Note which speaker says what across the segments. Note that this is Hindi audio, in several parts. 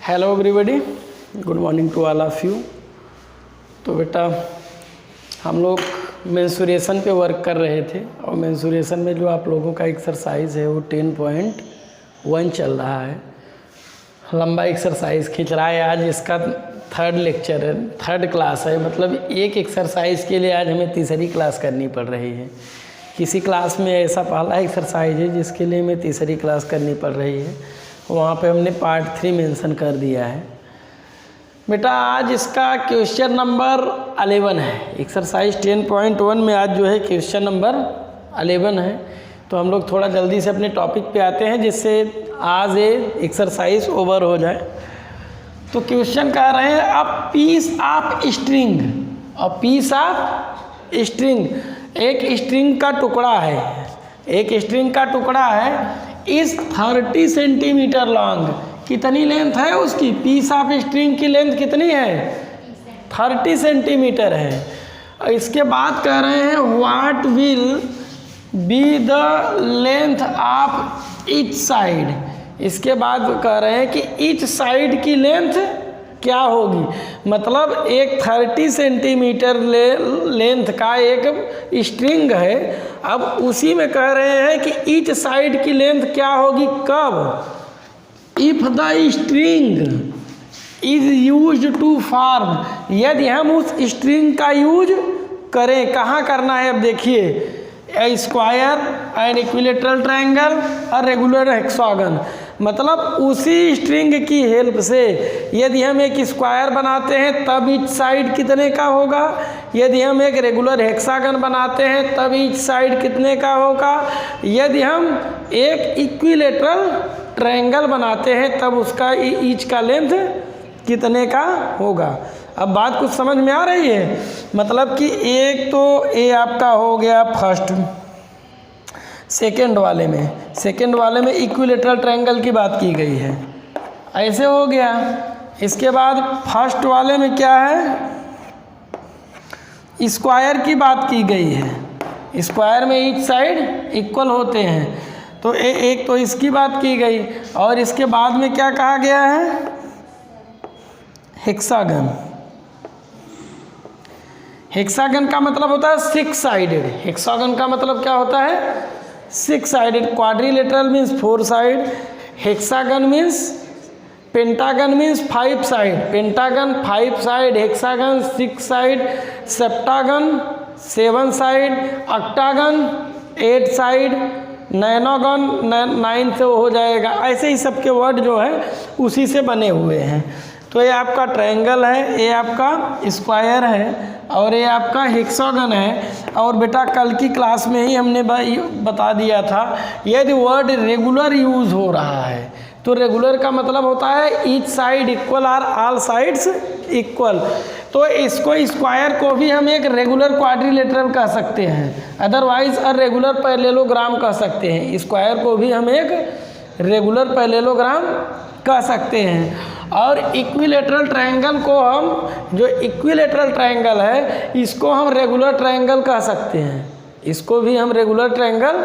Speaker 1: Hello everybody, good morning to all of you. तो बेटा हम लोग मेंसुरेशन पे वर्क कर रहे थे और मेंसुरेशन में जो आप लोगों का एक्सरसाइज है वो 10.1 चल रहा है। लंबा एक्सरसाइज खींच रहा है। आज इसका थर्ड लेक्चर है, थर्ड क्लास है। मतलब एक एक्सरसाइज के लिए आज हमें तीसरी क्लास करनी पड़ रही है। किसी क्लास में ऐसा पहला एक्सरसाइज है जिसके लिए हमें तीसरी क्लास करनी पड़ रही है, वहाँ पे हमने पार्ट 3 मेंशन कर दिया है। बेटा आज इसका क्वेश्चन नंबर 11 है। एक्सरसाइज 10.1 में आज जो है क्वेश्चन नंबर 11 है। तो हम लोग थोड़ा जल्दी से अपने टॉपिक पे आते हैं जिससे आज ये एक्सरसाइज ओवर हो जाए। तो क्वेश्चन कह रहे हैं a piece of string, a piece of string, एक स्ट्रिंग का टुकड़ा है, एक स्ट्रिंग का टुकड़ा है इस 30 सेंटीमीटर लॉन्ग। कितनी लेंथ है उसकी? पीस ऑफ स्ट्रिंग की लेंथ कितनी है? 30 सेंटीमीटर है। इसके बाद कह रहे हैं what will be the length of each side. इसके बाद कह रहे हैं कि ईच साइड की लेंथ क्या होगी। मतलब एक 30 सेंटीमीटर लेंथ का एक स्ट्रिंग है। अब उसी में कह रहे हैं कि ईच साइड की लेंथ क्या होगी, कब? If the string is used to form, यदि हम उस स्ट्रिंग का यूज करें। कहाँ करना है? अब देखिए, ए स्क्वायर, एन इक्विलेटरल ट्रायंगल और रेगुलर हेक्सागन। मतलब उसी स्ट्रिंग की हेल्प से यदि हम एक स्क्वायर बनाते हैं तब ईच साइड कितने का होगा, यदि हम एक रेगुलर हेक्सागन बनाते हैं तब ईच साइड कितने का होगा, यदि हम एक इक्विलेटरल ट्रायंगल बनाते हैं तब उसका ईच का लेंथ कितने का होगा। अब बात कुछ समझ में आ रही है? मतलब कि एक तो ये आपका हो गया फर्स्ट। सेकंड वाले में इक्विलेटरल ट्रायंगल की बात की गई है, ऐसे हो गया। इसके बाद फर्स्ट वाले में क्या है? स्क्वायर की बात की गई है। स्क्वायर में ईच साइड इक्वल होते हैं। तो एक तो इसकी बात की गई। और इसके बाद में क्या कहा गया है? हेक्सागन। हेक्सागन का मतलब होता है 6 साइडेड। हेक्सागन का मतलब क्या होता है? 6 sided. Quadrilateral means 4 side. Hexagon means, pentagon means 5 side. Pentagon 5 side, hexagon 6 side, septagon 7 side, octagon 8 side, nonagon 9 से हो जाएगा। ऐसे ही सबके वर्ड जो है उसी से बने हुए हैं। तो ये आपका ट्रायंगल है, ये आपका स्क्वायर है और ये आपका हेक्सागन है। और बेटा कल की क्लास में ही हमने बता दिया था, यदि वर्ड रेगुलर यूज़ हो रहा है तो रेगुलर का मतलब होता है ईच साइड इक्वल और ऑल साइड्स इक्वल। तो इसको स्क्वायर को भी हम एक रेगुलर क्वाड्रिलेटरल कह सकते हैं, अदरवाइज रेगुलर पैरेललोग्राम कह सकते हैं। स्क्वायर को भी हम एक रेगुलर पैरेललोग्राम कह सकते हैं। और इक्विलेटरल ट्रायंगल को हम, जो इक्विलेटरल ट्रायंगल है इसको हम रेगुलर ट्रायंगल कह सकते हैं, इसको भी हम रेगुलर ट्रायंगल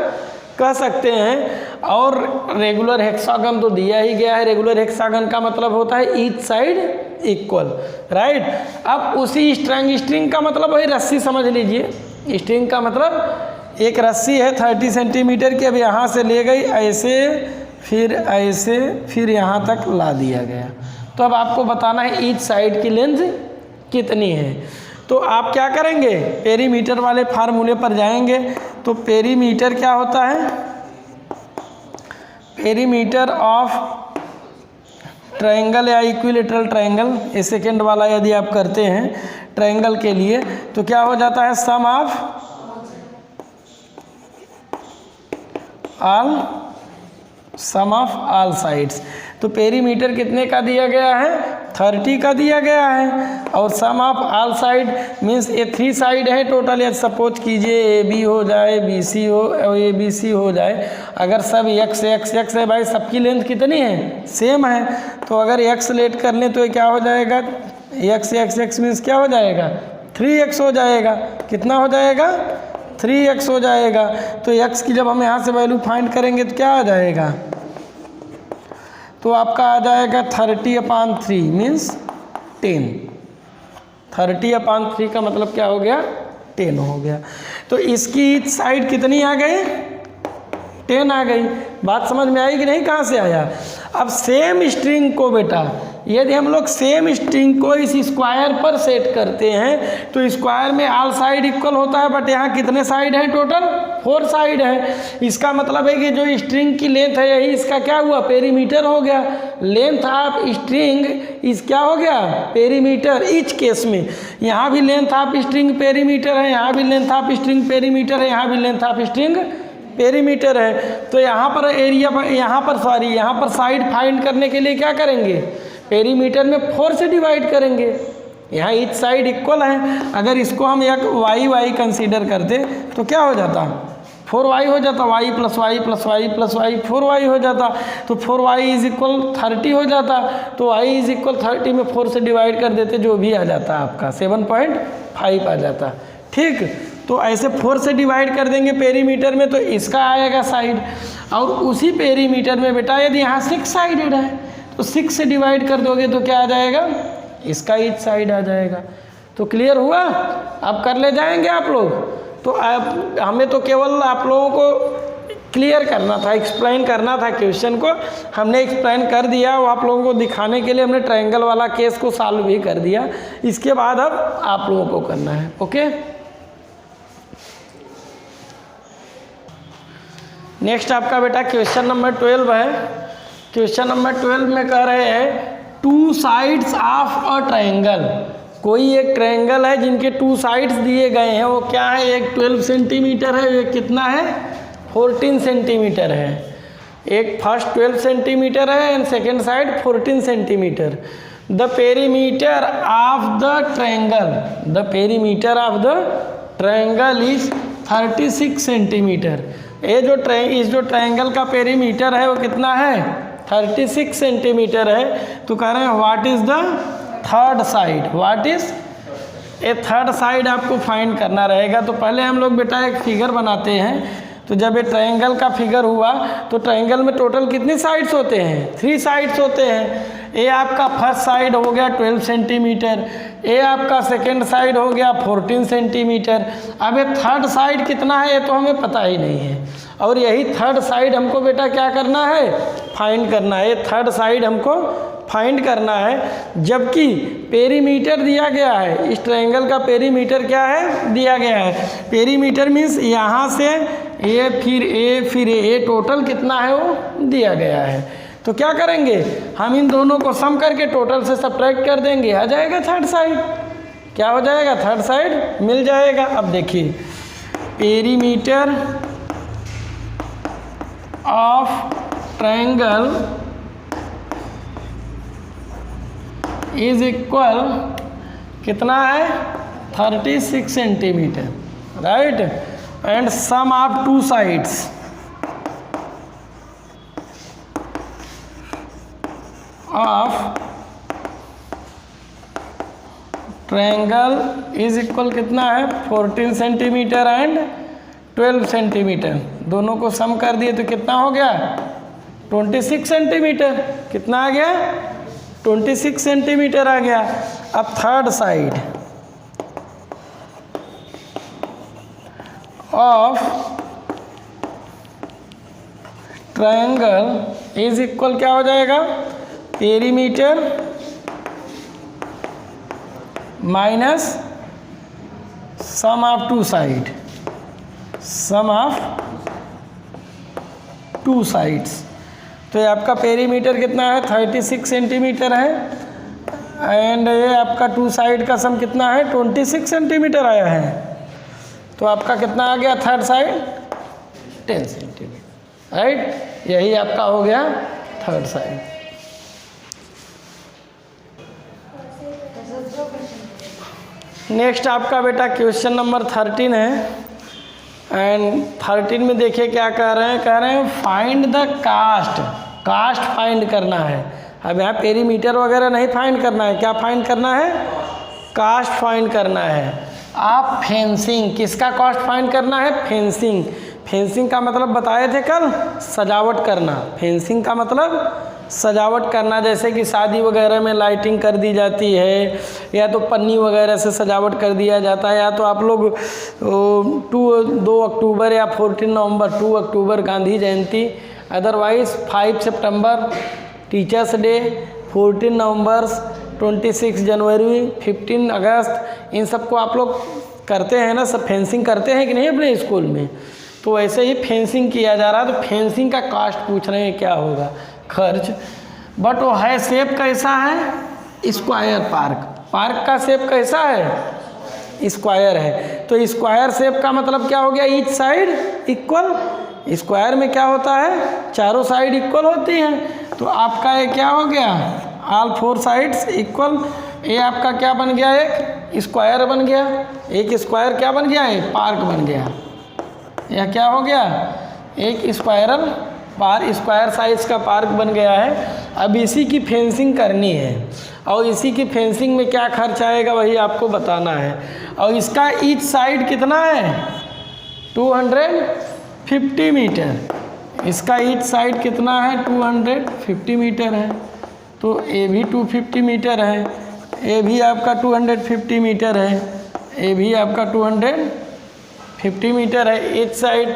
Speaker 1: कह सकते हैं। और रेगुलर हेक्सागन तो दिया ही गया है। रेगुलर हेक्सागन का मतलब होता है ईच साइड इक्वल, राइट। अब उसी स्ट्रिंग का मतलब वही रस्सी समझ लीजिए। स्ट्रिंग का मतलब एक रस्सी है 30 सेंटीमीटर की। अब यहाँ से ले गई ऐसे, फिर ऐसे, फिर यहाँ तक ला दिया गया। तो अब आपको बताना है ईच साइड की लेंथ कितनी है। तो आप क्या करेंगे? पेरीमीटर वाले फार्मूले पर जाएंगे। तो पेरीमीटर क्या होता है? पेरीमीटर ऑफ ट्रायंगल या इक्विलेटरल ट्रायंगल, ये सेकेंड वाला यदि आप करते हैं ट्रायंगल के लिए तो क्या हो जाता है? सम ऑफ ऑल साइड्स। तो पेरीमीटर कितने का दिया गया है? 30 का दिया गया है। और सम ऑफ ऑल साइड मीन्स ये 3 साइड है टोटल। या सपोज कीजिए AB हो जाए, BC हो और ABC हो जाए। अगर सब x है भाई, सबकी लेंथ कितनी है? सेम है। तो अगर x लेट कर लें तो ये क्या हो जाएगा? x मीन्स क्या हो जाएगा? 3x हो जाएगा। कितना हो जाएगा? 3x हो जाएगा। तो x की जब हम यहाँ से वैल्यू फाइंड करेंगे तो क्या आ जाएगा? तो आपका आ जाएगा 30/3 मीन्स 10। 30/3 का मतलब क्या हो गया? 10 हो गया। तो इसकी साइड कितनी आ गई? 10 आ गई। बात समझ में आई कि नहीं? कहाँ से आया? अब सेम स्ट्रिंग को बेटा यदि हम लोग सेम स्ट्रिंग को इस स्क्वायर पर सेट करते हैं तो स्क्वायर में ऑल साइड इक्वल होता है, बट यहाँ कितने साइड हैं? टोटल 4 साइड है। इसका मतलब है कि जो स्ट्रिंग की लेंथ है यही इसका क्या हुआ? पेरीमीटर हो गया। लेंथ ऑफ स्ट्रिंग इस क्या हो गया? पेरीमीटर। इच केस में यहाँ भी लेंथ ऑफ स्ट्रिंग पेरीमीटर है, यहाँ भी लेंथ ऑफ स्ट्रिंग पेरीमीटर है, यहाँ भी लेंथ ऑफ स्ट्रिंग पेरीमीटर है। तो यहाँ पर एरिया पर यहाँ पर साइड फाइंड करने के लिए क्या करेंगे? पेरीमीटर में 4 से डिवाइड करेंगे। यहाँ ईच साइड इक्वल है। अगर इसको हम एक वाई कंसीडर करते तो क्या हो जाता? 4y हो जाता। y plus y plus y plus y 4y हो जाता। तो 4y इज इक्वल 30 हो जाता। तो y इज इक्वल 30 में 4 से डिवाइड कर देते, जो भी आ जाता आपका 7.5 आ जाता। ठीक, तो ऐसे 4 से डिवाइड कर देंगे पेरीमीटर में, तो इसका आएगा साइड। और उसी पेरीमीटर में बेटा यदि यहाँ 6 साइडेड है तो 6 से डिवाइड कर दोगे तो क्या आ जाएगा? इसका ईच साइड आ जाएगा। तो क्लियर हुआ? अब कर ले जाएंगे आप लोग। तो आप हमें तो केवल आप लोगों को क्लियर करना था, एक्सप्लेन करना था क्वेश्चन को। हमने एक्सप्लेन कर दिया। वो आप लोगों को दिखाने के लिए हमने ट्रायंगल वाला केस को सॉल्व भी कर दिया। इसके बाद अब आप लोगों को करना है। ओके, नेक्स्ट आपका बेटा क्वेश्चन नंबर 12 है। क्वेश्चन नंबर 12 में कह रहे हैं 2 साइड्स ऑफ अ ट्रायंगल। कोई एक ट्रायंगल है जिनके 2 साइड्स दिए गए हैं। वो क्या है? एक 12 सेंटीमीटर है, एक कितना है? 14 सेंटीमीटर है। एक फर्स्ट 12 सेंटीमीटर है and second side 14 centimetre. The perimeter of the triangle is 36 centimetre. इस जो ट्रायंगल का पेरीमीटर है वो कितना है? 36 सेंटीमीटर है। तो कह रहे हैं what is the third side? What is a third side आपको फाइंड करना रहेगा। तो पहले हम लोग बेटा एक फिगर बनाते हैं। तो जब ये ट्रायंगल का फिगर हुआ तो ट्रायंगल में टोटल कितनी साइड्स होते हैं? 3 साइड्स होते हैं। ए आपका फर्स्ट साइड हो गया 12 सेंटीमीटर, ए आपका सेकेंड साइड हो गया 14 सेंटीमीटर। अब ये थर्ड साइड कितना है ये तो हमें पता ही नहीं है, और यही थर्ड साइड हमको बेटा क्या करना है? फाइंड करना है। थर्ड साइड हमको फाइंड करना है, जबकि पेरीमीटर दिया गया है। इस ट्रायंगल का पेरीमीटर क्या है? दिया गया है। पेरीमीटर मीन्स यहाँ से ए फिर ए टोटल कितना है वो दिया गया है। तो क्या करेंगे? हम इन दोनों को सम करके टोटल से सब्ट्रैक्ट कर देंगे, आ जाएगा थर्ड साइड। क्या हो जाएगा? थर्ड साइड मिल जाएगा। अब देखिए perimeter of triangle is equal कितना है? 36 centimetre, right. And sum of 2 sides of triangle is equal कितना है? 14 सेंटीमीटर एंड 12 सेंटीमीटर। दोनों को सम कर दिए तो कितना हो गया? 26 सेंटीमीटर। कितना आ गया? 26 सेंटीमीटर आ गया। अब third side of triangle is equal क्या हो जाएगा? Perimeter minus sum of 2 side, sum of 2 sides. तो ये आपका पेरीमीटर कितना है? 36 सेंटीमीटर है एंड ये आपका 2 साइड का सम कितना है? 26 सेंटीमीटर आया है। तो आपका कितना आ गया? Third side 10 centimetre, right. यही आपका हो गया थर्ड साइड। नेक्स्ट आपका बेटा क्वेश्चन नंबर 13 है। एंड 13 में देखिए क्या कह रहे हैं? कह रहे हैं find the cost. Cost find करना है। अब यहाँ पेरीमीटर वगैरह नहीं फाइंड करना है। क्या फाइंड करना है? कास्ट फाइंड करना है। आप फेंसिंग, किसका कास्ट फाइंड करना है? फेंसिंग। फेंसिंग का मतलब बताए थे कल, सजावट करना। फेंसिंग का मतलब सजावट करना, जैसे कि शादी वगैरह में लाइटिंग कर दी जाती है, या तो पन्नी वगैरह से सजावट कर दिया जाता है, या तो आप लोग 2 अक्टूबर या 14 नवंबर 2 अक्टूबर गांधी जयंती, अदरवाइज 5 सितंबर टीचर्स डे, 14 नवंबर, 26 जनवरी, 15 अगस्त, इन सबको आप लोग करते हैं ना, सब फेंसिंग करते हैं कि नहीं अपने स्कूल में। तो वैसे ही फेंसिंग किया जा रहा है। तो फेंसिंग का कास्ट पूछ रहे हैं क्या होगा, खर्च। बट वो है शेप कैसा है, स्क्वायर पार्क। पार्क का शेप कैसा है, स्क्वायर है। तो स्क्वायर शेप का मतलब क्या हो गया, ईच साइड इक्वल। स्क्वायर में क्या होता है, चारों साइड इक्वल होती हैं। तो आपका ये क्या हो गया, ऑल 4 साइड्स इक्वल। ये आपका क्या बन गया, एक स्क्वायर बन गया। एक स्क्वायर क्या बन गया, एक पार्क बन गया। यह क्या हो गया, एक स्क्वायरल पार्क, स्क्वायर साइज का पार्क बन गया है। अब इसी की फेंसिंग करनी है, और इसी की फेंसिंग में क्या खर्च आएगा वही आपको बताना है। और इसका ईच साइड कितना है, 250 मीटर। इसका ईच साइड कितना है, 250 मीटर है। तो ये भी 250 मीटर है, ये भी आपका 250 मीटर है, ये भी आपका 250 मीटर है each side.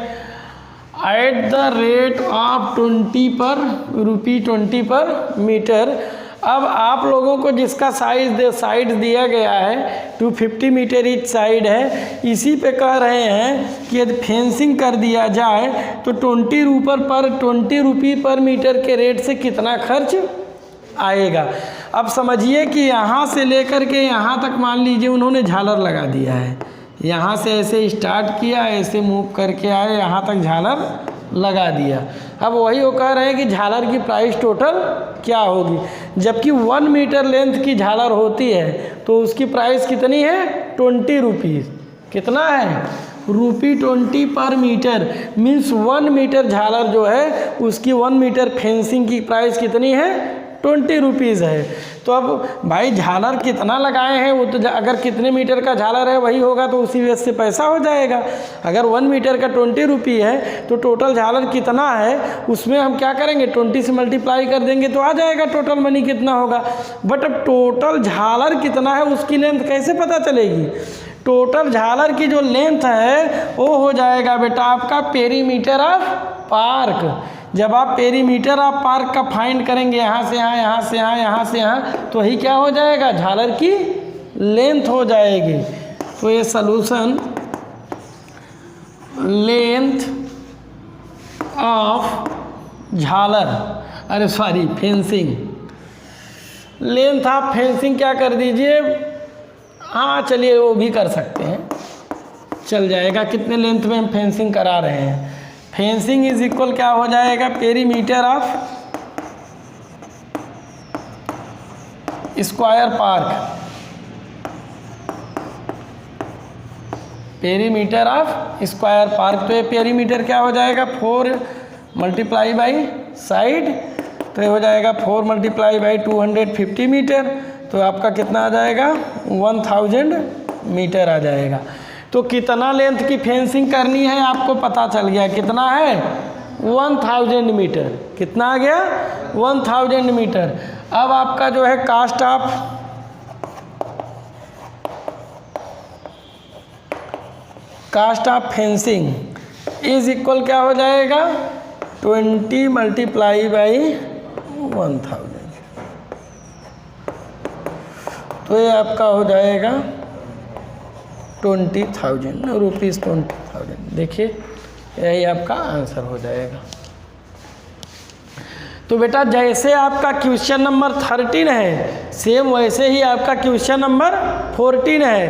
Speaker 1: At the rate of 20 पर मीटर। अब आप लोगों को जिसका साइड दिया गया है 250 मीटर ईच साइड है, इसी पे कह रहे हैं कि यदि फेंसिंग कर दिया जाए तो 20 रुपये पर मीटर के रेट से कितना खर्च आएगा। अब समझिए कि यहाँ से लेकर के यहाँ तक मान लीजिए उन्होंने झालर लगा दिया है। यहाँ से ऐसे स्टार्ट किया, ऐसे मूव करके आए, यहाँ तक झालर लगा दिया। अब वही वो कह रहे हैं कि झालर की प्राइस टोटल क्या होगी। जबकि 1 मीटर लेंथ की झालर होती है तो उसकी प्राइस कितनी है, 20 रुपीज़। कितना है, ₹20 पर मीटर। मीन्स 1 मीटर झालर जो है उसकी 1 मीटर फेंसिंग की प्राइस कितनी है, 20 रुपीज़ है। तो अब भाई झालर कितना लगाए हैं, वो तो अगर कितने मीटर का झालर है वही होगा तो उसी वजह से पैसा हो जाएगा। अगर 1 मीटर का 20 रुपये है तो टोटल झालर कितना है उसमें हम क्या करेंगे, 20 से मल्टीप्लाई कर देंगे तो आ जाएगा टोटल मनी कितना होगा। बट अब टोटल झालर कितना है उसकी लेंथ कैसे पता चलेगी। टोटल झालर की जो लेंथ है वो हो जाएगा बेटा आपका पेरीमीटर ऑफ पार्क। जब आप पेरीमीटर ऑफ पार्क का फाइंड करेंगे, यहाँ से यहाँ, यहाँ से यहाँ, यहाँ से यहाँ, तो ही क्या हो जाएगा, झालर की लेंथ हो जाएगी। तो ये सॉल्यूशन लेंथ ऑफ झालर, अरे sorry fencing, length of fencing क्या कर दीजिए, हाँ चलिए वो भी कर सकते हैं, चल जाएगा। कितने लेंथ में हम फेंसिंग करा रहे हैं, फेंसिंग इज इक्वल क्या हो जाएगा, perimeter of square park, perimeter of square park. तो ये पेरीमीटर क्या हो जाएगा, 4 मल्टीप्लाई बाई साइड, तो ये हो जाएगा 4 मल्टीप्लाई बाई 250 मीटर। तो आपका कितना आ जाएगा, 1000 मीटर आ जाएगा। तो कितना लेंथ की फेंसिंग करनी है आपको पता चल गया, कितना है 1000 मीटर। कितना आ गया, 1000 मीटर। अब आपका जो है cost of fencing is equal क्या हो जाएगा, 20 मल्टीप्लाई बाई 1000। तो ये आपका हो जाएगा 20,000 रुपीज़, 20,000। देखिए यही आपका आंसर हो जाएगा। तो बेटा जैसे आपका क्वेश्चन नंबर 13 है सेम वैसे ही आपका क्वेश्चन नंबर 14 है।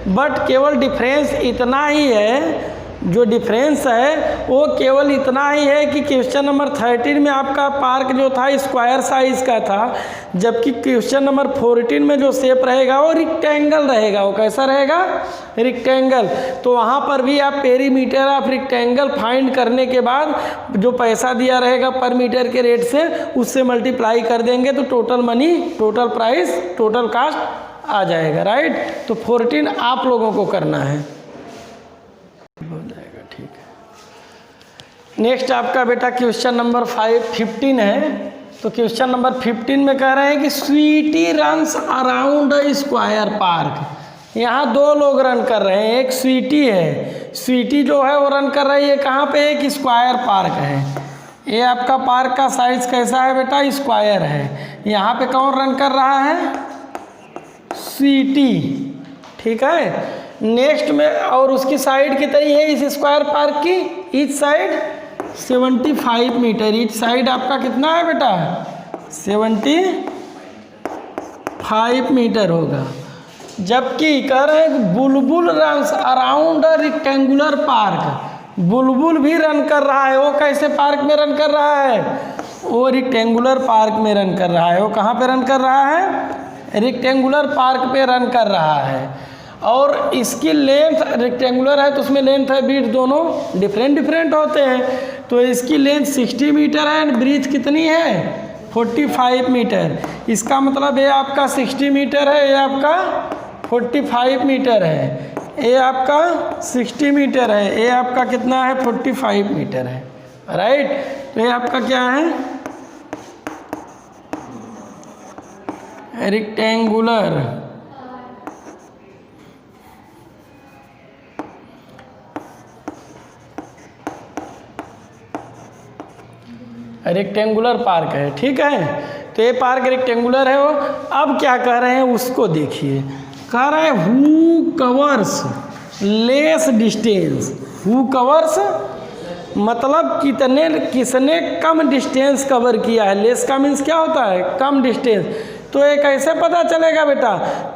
Speaker 1: बट केवल डिफरेंस इतना ही है, जो डिफरेंस है वो केवल इतना ही है कि क्वेश्चन नंबर 13 में आपका पार्क जो था स्क्वायर साइज का था, जबकि क्वेश्चन नंबर 14 में जो शेप रहेगा वो रिक्टेंगल रहेगा। वो कैसा रहेगा, रिक्टेंगल। तो वहाँ पर भी आप पेरीमीटर ऑफ रिक्टेंगल फाइंड करने के बाद जो पैसा दिया रहेगा पर मीटर के रेट से उससे मल्टीप्लाई कर देंगे तो total money, total price, total cost आ जाएगा। राइट। तो 14 आप लोगों को करना है, हो जाएगा। ठीक है। नेक्स्ट आपका बेटा क्वेश्चन नंबर 15 है। तो क्वेश्चन नंबर 15 में कह रहे हैं कि Sweety runs around a square park. यहाँ दो लोग रन कर रहे हैं, एक स्वीटी है, स्वीटी जो है वो रन कर रही है कहाँ पे, एक स्क्वायर पार्क है। ये आपका पार्क का साइज कैसा है बेटा, स्क्वायर है। यहाँ पे कौन रन कर रहा है, स्वीटी, ठीक है। नेक्स्ट में और उसकी साइड कितनी है इस स्क्वायर पार्क की, each side 75 metre, each side आपका कितना है बेटा, 75 मीटर होगा। जबकि कह रहे हैं बुलबुल runs around a rectangular park, बुलबुल भी रन कर रहा है। वो कैसे पार्क में रन कर रहा है, वो रेक्टेंगुलर पार्क में रन कर रहा है। वो कहाँ पे रन कर रहा है, रेक्टेंगुलर पार्क पे रन कर रहा है। और इसकी लेंथ रेक्टेंगुलर है तो उसमें लेंथ है ब्रीथ दोनों डिफरेंट होते हैं। तो इसकी लेंथ 60 मीटर है एंड ब्रीथ कितनी है, 45 मीटर। इसका मतलब ये आपका 60 मीटर है, ये आपका 45 मीटर है। ये आपका 60 मीटर है, ये आपका कितना है, 45 मीटर है, राइट। तो ये आपका क्या है, रेक्टेंगुलर पार्क है, ठीक है। तो ये पार्क रेक्टेंगुलर है। वो अब क्या कह रहे हैं उसको देखिए, कह रहे हैं who covers less distance, who covers मतलब किसने कम डिस्टेंस कवर किया है। लेस का मीन्स क्या होता है, कम डिस्टेंस। तो ये कैसे पता चलेगा बेटा,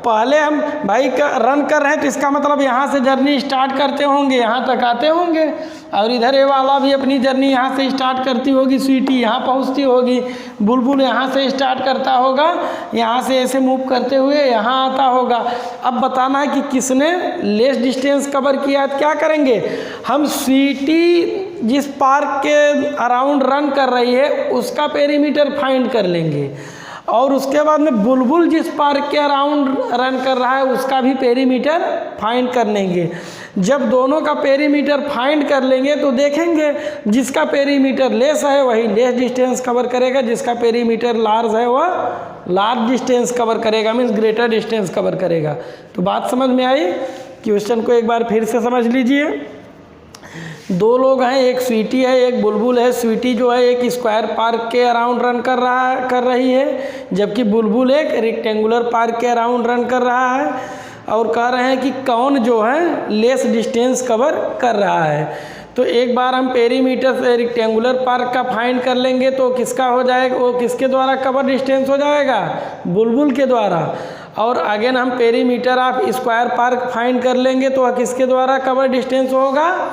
Speaker 1: पहले हम भाई रन कर रहे हैं तो इसका मतलब यहाँ से जर्नी स्टार्ट करते होंगे, यहाँ तक आते होंगे, और इधर ये वाला भी अपनी जर्नी यहाँ से स्टार्ट करती होगी, स्वीटी यहाँ पहुँचती होगी, बुलबुल यहाँ से स्टार्ट करता होगा, यहाँ से ऐसे मूव करते हुए यहाँ आता होगा। अब बताना है कि किसने लेस डिस्टेंस कवर किया है। क्या करेंगे हम, स्वीटी जिस पार्क के अराउंड रन कर रही है उसका पेरीमीटर फाइंड कर लेंगे, और उसके बाद में बुलबुल जिस पार्क के अराउंड रन कर रहा है उसका भी पेरीमीटर फाइंड कर लेंगे। जब दोनों का पेरीमीटर फाइंड कर लेंगे तो देखेंगे जिसका पेरीमीटर लेस है वही लेस डिस्टेंस कवर करेगा, जिसका पेरीमीटर लार्ज है वह लार्ज डिस्टेंस कवर करेगा, मीन्स ग्रेटर डिस्टेंस कवर करेगा। तो बात समझ में आई। क्वेश्चन को एक बार फिर से समझ लीजिए। दो लोग हैं, एक स्वीटी है एक बुलबुल है। स्वीटी जो है एक स्क्वायर पार्क के अराउंड रन कर रही है, जबकि बुलबुल एक रेक्टेंगुलर पार्क के अराउंड रन कर रहा है। और कह रहे हैं कि कौन जो है लेस डिस्टेंस कवर कर रहा है। तो एक बार हम पेरीमीटर से रेक्टेंगुलर पार्क का फाइंड कर लेंगे तो किसका हो जाएगा, वो किसके द्वारा कवर डिस्टेंस हो जाएगा, बुलबुल के द्वारा। और अगेन हम perimeter of square park find कर लेंगे तो किसके द्वारा कवर डिस्टेंस होगा,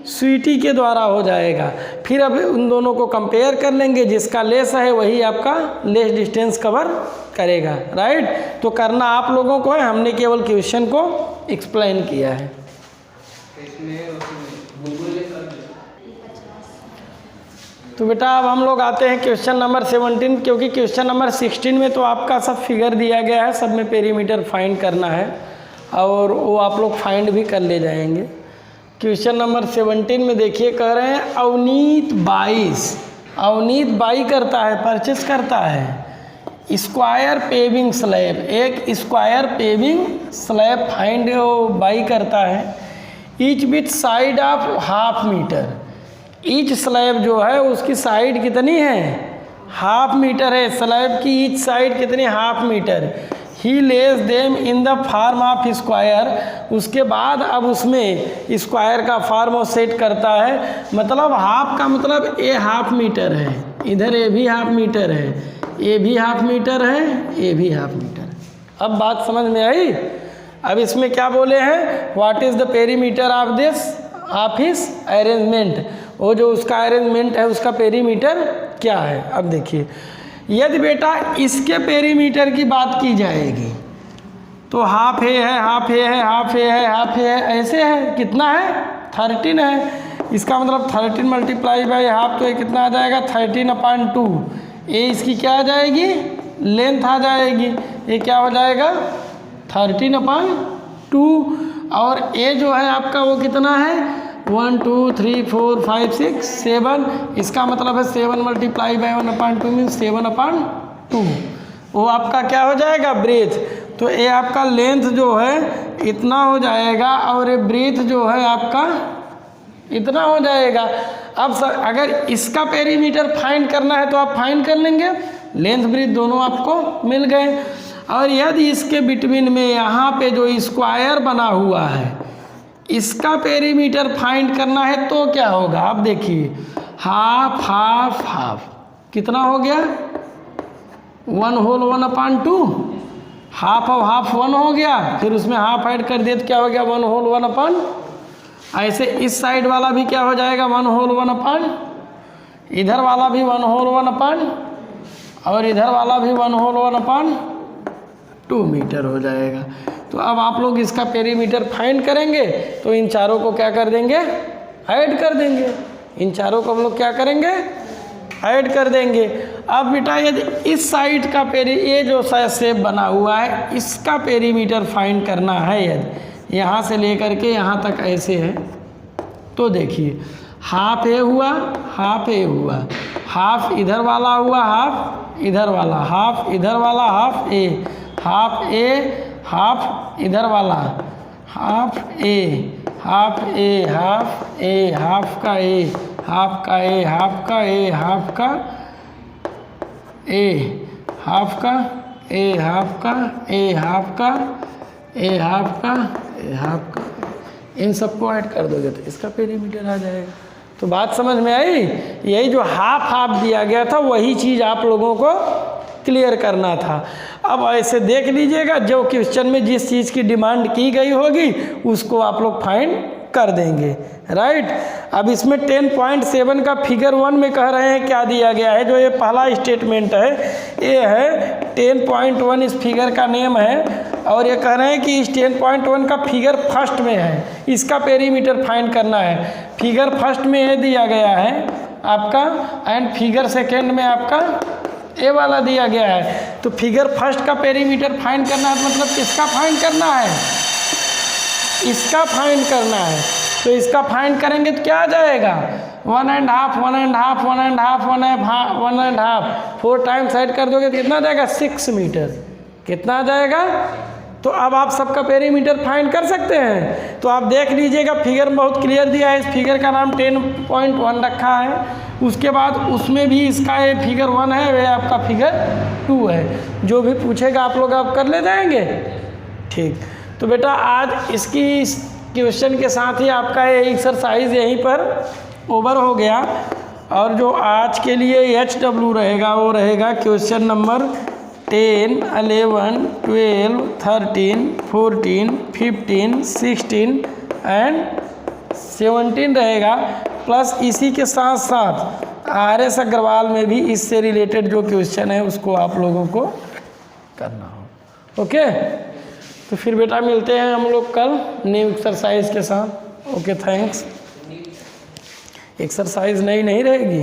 Speaker 1: स्वीटी के द्वारा हो जाएगा। फिर अब उन दोनों को कंपेयर कर लेंगे, जिसका लेस है वही आपका लेस डिस्टेंस कवर करेगा, राइट। तो करना आप लोगों को है, हमने केवल क्वेश्चन को एक्सप्लेन किया है। तो बेटा अब हम लोग आते हैं क्वेश्चन नंबर 17, क्योंकि क्वेश्चन नंबर 16 में तो आपका सब फिगर दिया गया है, सब में पेरीमीटर फाइंड करना है और वो आप लोग फाइंड भी कर ले जाएंगे। क्वेश्चन नंबर 17 में देखिए, कह रहे हैं अवनीत बाई करता है, परचेस करता है स्क्वायर पेविंग स्लैब, एक square paving slab find by करता है, each with side of half metre. Each slab जो है उसकी साइड कितनी है, हाफ मीटर है। स्लैब की ईच साइड कितनी, half metre. He lays them in the form of square. उसके बाद अब उसमें स्क्वायर का फॉर्म वो सेट करता है। मतलब हाफ का मतलब ए हाफ मीटर है, इधर ए भी हाफ मीटर है, ए भी हाफ मीटर है, ए भी हाफ मीटर है। अब बात समझ में आई। अब इसमें क्या बोले हैं, what is the perimeter of this of his arrangement. वो जो उसका अरेंजमेंट है उसका पेरीमीटर क्या है। अब देखिए, यदि बेटा इसके पेरीमीटर की बात की जाएगी तो हाफ ए है, हाफ ए है, हाफ ए है, हाफ ए है, ऐसे है। कितना है, 13 है। इसका मतलब 13 मल्टीप्लाई बाई हाफ, तो ये कितना आ जाएगा, 13/2। ए इसकी क्या आ जाएगी, लेंथ आ जाएगी। ये क्या हो जाएगा, 13/2। और ए जो है आपका वो कितना है, 1 2 3 4 5 6 7, इसका मतलब है 7 मल्टीप्लाई बाई 1/2 मीन्स 7/2, वो आपका क्या हो जाएगा ब्रेथ। तो ये आपका लेंथ जो है इतना हो जाएगा और ये ब्रेथ जो है आपका इतना हो जाएगा। अब सर अगर इसका पेरीमीटर फाइंड करना है तो आप फाइंड कर लेंगे, लेंथ ब्रेथ दोनों आपको मिल गए। और यदि इसके बिटवीन में यहाँ पे जो स्क्वायर बना हुआ है इसका पेरीमीटर फाइंड करना है तो क्या होगा, आप देखिए हाफ हाफ हाफ कितना हो गया 1 होल 1/2, हाफ ऑफ हाफ 1 हो गया, फिर उसमें हाफ ऐड कर दिए तो क्या हो गया 1 होल 1/, ऐसे इस साइड वाला भी क्या हो जाएगा 1 होल 1/, इधर वाला भी 1 होल 1/, और इधर वाला भी 1 होल 1/2 मीटर हो जाएगा। तो अब आप लोग इसका पेरीमीटर फाइंड करेंगे तो इन चारों को क्या कर देंगे, ऐड कर देंगे, इन चारों को हम लोग क्या करेंगे, ऐड कर देंगे। अब बेटा यदि इस साइड का ये जो शेप बना हुआ है इसका पेरीमीटर फाइंड करना है, यदि यहाँ से लेकर के यहाँ तक ऐसे है तो देखिए हाफ ए हुआ, हाफ ए हुआ, हाफ इधर वाला हुआ, हाफ इधर वाला, हाफ इधर वाला, हाफ ए, हाफ ए, हाफ इधर वाला, हाफ ए, हाफ ए, हाफ ए, हाफ का ए, हाफ का ए, हाफ का ए, हाफ का ए, हाफ का ए, हाफ का ए, हाफ का ए, हाफ का ए, हाफ का, इन सबको ऐड कर दोगे तो इसका पेरीमीटर आ जाएगा। तो बात समझ में आई, यही जो हाफ हाफ दिया गया था वही चीज़ आप लोगों को क्लियर करना था। अब ऐसे देख लीजिएगा जो क्वेश्चन में जिस चीज़ की डिमांड की गई होगी उसको आप लोग फाइंड कर देंगे, राइट। अब इसमें 10.7 का फिगर 1 में कह रहे हैं क्या दिया गया है, जो ये पहला स्टेटमेंट है ये है 10.1 इस फिगर का नेम है, और ये कह रहे हैं कि इस 10.1 का फिगर फर्स्ट में है, इसका पेरीमीटर फाइंड करना है। फिगर फर्स्ट में ये दिया गया है आपका एंड फिगर सेकेंड में आपका ए वाला दिया गया है। तो फिगर फर्स्ट का पेरीमीटर फाइंड करना है मतलब किसका फाइंड करना है, इसका फाइंड करना है। तो इसका फाइंड करेंगे तो क्या आ जाएगा 1.5 1.5 1.5 1.5 4 टाइम्स ऐड कर दोगे तो कितना आ जाएगा 6 मीटर, कितना आ जाएगा। तो अब आप सबका पेरीमीटर फाइंड कर सकते हैं। तो आप देख लीजिएगा फिगर में बहुत क्लियर दिया है, इस फिगर का नाम 10.1 रखा है, उसके बाद उसमें भी इसका ये फिगर 1 है, वह आपका फिगर 2 है। जो भी पूछेगा आप लोग आप कर ले जाएंगे, ठीक। तो बेटा आज इसकी क्वेश्चन के साथ ही आपका ये एक्सरसाइज यहीं पर ओवर हो गया। और जो आज के लिए HW रहेगा वो रहेगा क्वेश्चन नंबर 10, 11, 12, 13, 14, 15, 16 एंड 17 रहेगा। प्लस इसी के साथ साथ RS अग्रवाल में भी इससे रिलेटेड जो क्वेश्चन है उसको आप लोगों को करना हो। ओके, तो फिर बेटा मिलते हैं हम लोग कल न्यू एक्सरसाइज के साथ। Okay, thanks. एक्सरसाइज नई नहीं रहेगी।